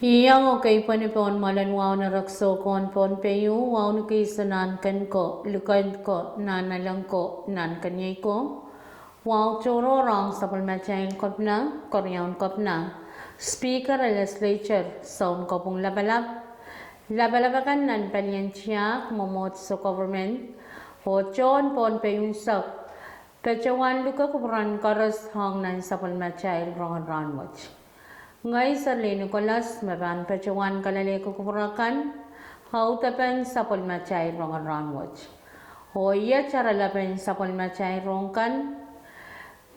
Yang okay panipon malan wow na rakso kon Pohnpei wow no kisa nan kan ko lukan ko nan nalang ko nan kanyay ko wow choro rong sapal machang kopna koryaon kopna speaker legislature sound kopong labalabakan nan panyanchiak momot so government ho chon Pohnpei sak pechawan luka kubran karas hong nan sapal machang Rahnwet. Ngay sa Nicolas, maban pechawan kalale kukurakan, hautapan sa polmachay rongan Rahnwet. Hoya charalapan sa polmachay rongkan,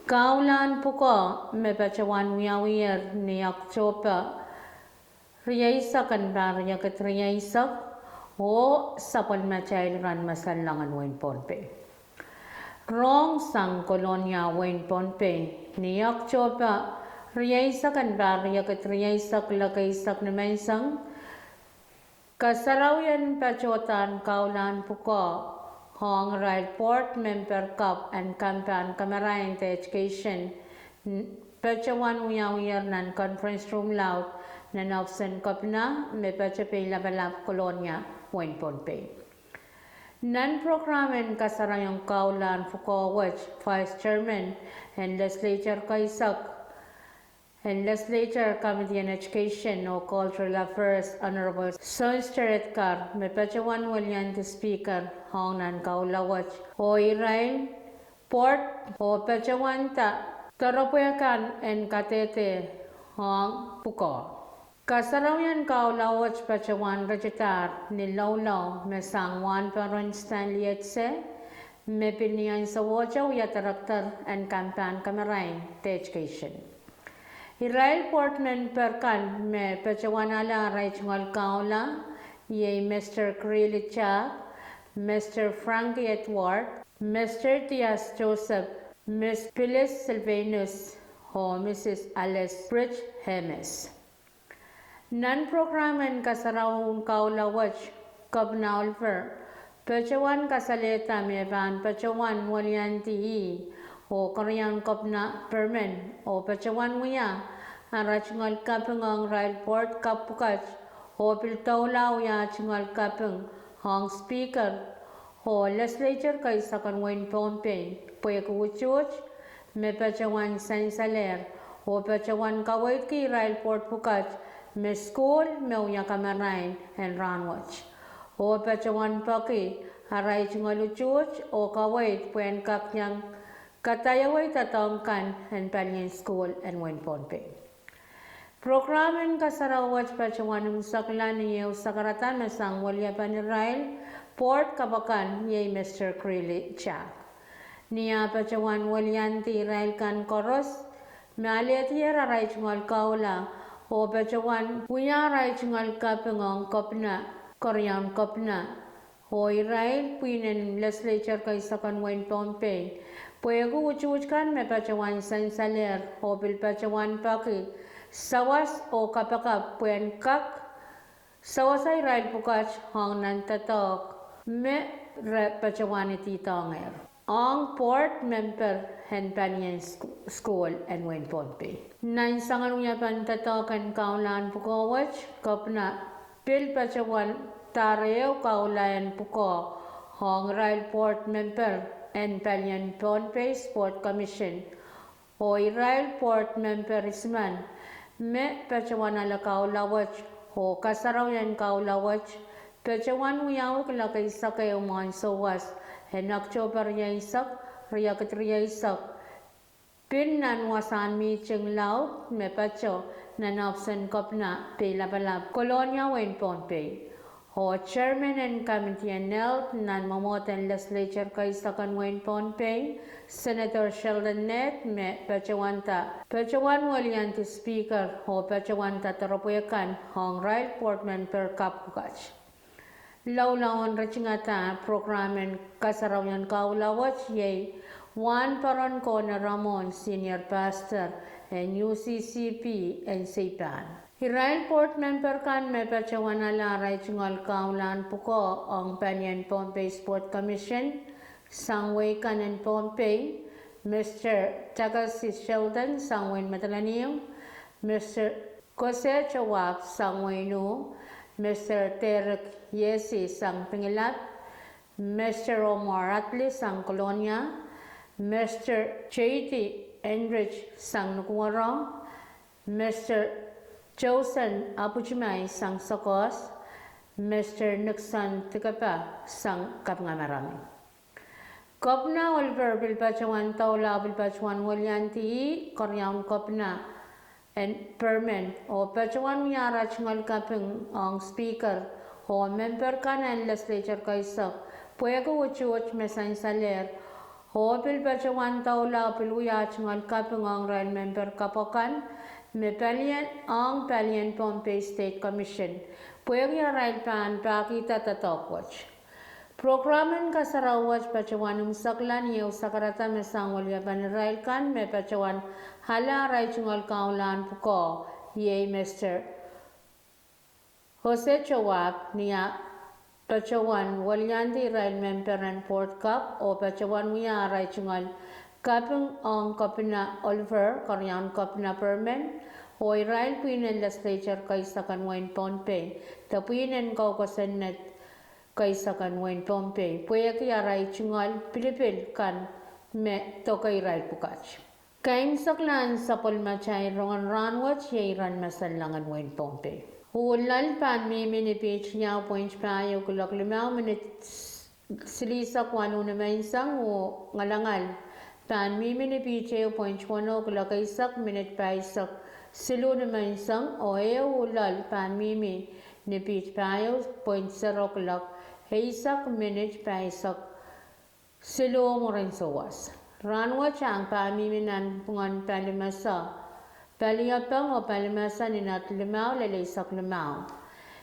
kaulan puko me pechawan wiyawiyar ni Oktober, riyaisakan ba riyakat riyaisak, o sa polmachay ran masalangan wain Pohnpei. Rong sang kolonya wain Pohnpei ni Oktober, riyaisak kan bariyakat riyaisak lakaisak na maisang kasarawian pachotan kaulan puko hong right port member cup and campaign kamarayan te education pachawan uyawiyar nan conference room loud nan option cup na me pachapay labalap kolonya wain Pohnpei. Nan programen kasarayang kaulan puko which vice chairman and legislature kaisak and Legislature Committee on Education or Cultural Affairs Honorable Sonsteretkar may pachawan walyan to Speaker hong nan kaulawach o irain port o pachawan ta tarapuyakan en katete hong puko. Kasarawian kaulawach pachawan rajitar ni Lawlaw may sangwan paron Stanley etse may piniyan sa wajaw yataraktar and campaign kamarain to education. Israel Portman perkan me pechawanala raichungal kaula ye Mr. Krilicha, Mr. Frankie Edward, Mr. Tias Joseph, Miss Phyllis Sylvanus o Mrs. Alice Bridge Hemes. Nan programen kasarawang kaula watch kabna ulfer pechawan kasaleta me ban pechawan walyanti o Korean kopna permen o pechawan muya arachngal kapeng ang rail port kapukach o piltawlaw ya chingal kapeng hong speaker o legislature kay sakan wain Pohnpei puya kuchuch me pechawan sansaler o pechawan kawait ki rail port pukach me school me uya kamarain and Rahnwet o pechawan paki aray chingal uchuch o kawait puyan kakyang katayaway tatongkan and Panyan School and wain Pohnpei. Programen kasarawat pachawanong saklan niyo sakaratan na sang walya panirail port kabakan yay Mr. Krili Cha. Niya pachawan walyanti rail kan koros maaliat yera ray chungal kaula o pachawan puya ray chungal kapengong kopna Korean kopna o rail puinen legislature kay sakan wain Pohnpei. Puego uchuchkan me pachawan sansaler o pilpachawan paki sawas o kapakap puyan kak sawas ay rail pukach hong nantatok me pachawan ititonger. Ang port member hen Panyan School and wain Pohnpei. Nan sangan uya pantatokan kaulan pukowach kopna pil pachawan tareo kaulayan puko hong rail port member and Panyan Pohnpei Sport Commission o Israel Port Memberisman me pechawan ala kaulawach o kasarawian kaulawach pechawan uyawak lakay sakay umahan sawas en October yaisak riyakat riyaisak pinnan wasan meeting law me pecho nan option kopna pelabalab kolonya wain Pohnpei. O Chairman and Committee anelt nan mamotan legislature kay sakan wain Pohnpei, Senator Sheldon Net me pechawan walyanti Speaker o pechawanta tarapuyakan hong rail portman per kapukach. Lawlawan rachingata programen kasarawan kaulawach yay Juan Paron Kona Ramon Senior Pastor and UCCP and Seipan. Hirail Port Member kan may pachawanala ray chungol kaulan puko ang Panyan Pohnpei Sport Commission, Sangway Kanan Pohnpei, Mr. Tagasi Sheldon, Sangway Matalaniyo, Mr. Jose Chawap, Sangway Nu, Mr. Terek Yesi, Sang Pingilat, Mr. Omar Atli, Sang Colonia, Mr. J.T. Enrich, Sang Nukuwarong, Mr. Josen Apuchimay, Sang Sokos, Mr. Nixon Tikapa, Sang Kapngamarami. Kopna Oliver Bilpachawan Taula Bilpachawan Walyanti, Koryaun Kopna, and Permanent, o Pachawan Yara Chingal Kaping ang Speaker, o Member kan and Legislature Kaisak, Puego Uchuch Mesan Saler, o Bilpachawan Taula Piluya Chingal Kaping ang Rail Member Kapokan, Mepalian ang Palian Pohnpei State Commission, Puego Rail Pan Pakita Tatokwach. Programan kasarawat pacawan saklan yau sakarata mesangol ya banirail kan me pacawan hala rai chungol kaulan puko ye Mr. Jose Chawap niya pacawan walyandi rail member and port cup o pacawan niya rai chungol kapung ang kapina Oliver karyan kapina permen o rail puinen legislature kaysa kanwain Pohnpei tapuinen kau kasennet kaysa kan wain Pohnpei, puya kaya rai chungal Pilipil kan me tokay rai pukach. Kain saklan sa pulmachay rongan Rahnwet yairan masalangan wain Pohnpei. Ulal pan mi minipich niya points pa yung kulak 5 minutes silisa kwano na mainsang o ngalangal. Pan mi minipich yung points 1 kulak isak minute pa isak silu na mainsang o ulal pan mi minipich pa yung points 0 kulak Heisak minute paisak silo mo rin sawas. Rahnwet ang pamiminan pungan palimasa. Paliyapang o palimasa ni nat limaw lalisak limaw.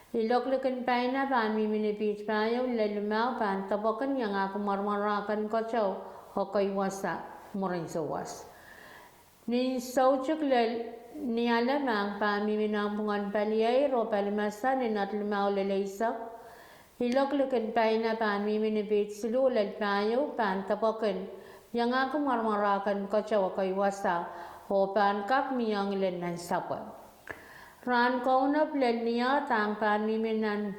Iloklikan pa na pamiminipit payaw lalimaw pantabakan yang ako marmarakan ko chow o kaywasa mo rin sawas. Ni sauchuk ni alamang pamiminang pungan paliyay ro palimasa ni nat limaw lalisak. Hiloklikan pa na pan miminipit silulad payo pan tapakan yang ako marmarakan ko chow kay wasa o pan kak miyang len ng sapan. Ran kaunap len niya tang pan miminan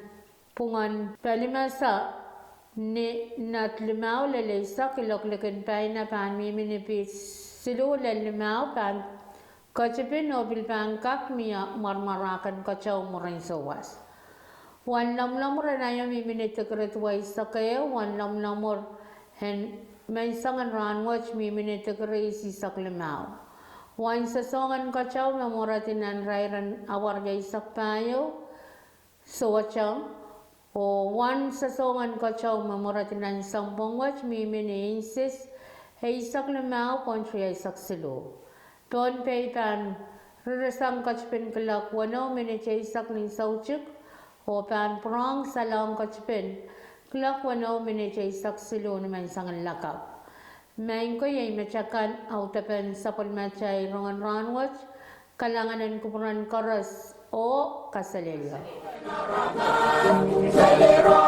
pungan palimasa ni natlimaw lalisa kiloklikan pa na pan miminipit silulad limaw pan kachipin o bilpang kak miyang marmarakan ko chow morin sawas. Wan lamlamor na yung miminit kret way sa kaya wan lamlamor hen mensangan Rahnwet miminit kret si saklimaw. Wan sa songan kachaw mamoratinan rairan awar gay sakpayo suwachang o wan sa songan kachaw mamoratinan sampongwach mimini insis hey saklimaw kontri ay saksilo. Pohnpei pan rirasang kachpin kalak 1 minute ay sakling sauchuk o pan prong salang kachpin, klak 1 minute ay saksilo naman sangan lakap. Main ko yay machakan autapan sa pulmachay rongan Rahnwet, kalanganan kupuran karas o kasalilyo. Saliro,